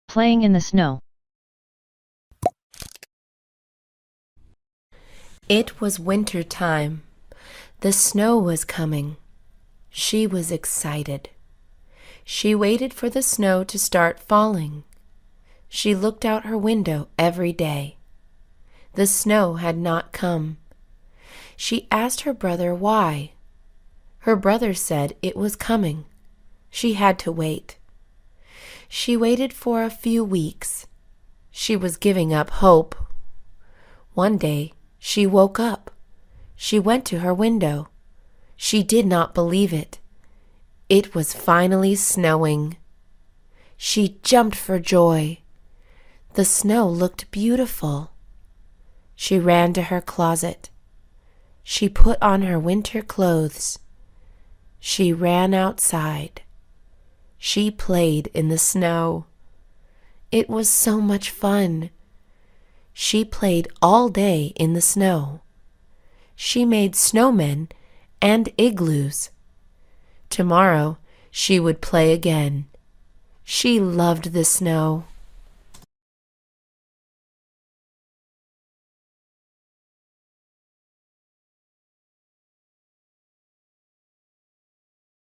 Playing in the snow. It was winter time. The snow was coming. She was excited. She waited for the snow to start falling. She looked out her window every day. The snow had not come. She asked her brother why. Her brother said it was coming. She had to wait. She waited for a few weeks. She was giving up hope. One day, she woke up. She went to her window. She did not believe it. It was finally snowing. She jumped for joy. The snow looked beautiful. She ran to her closet. She put on her winter clothes. She ran outside. She played in the snow. It was so much fun. She played all day in the snow. She made snowmen and igloos. Tomorrow she would play again. She loved the snow.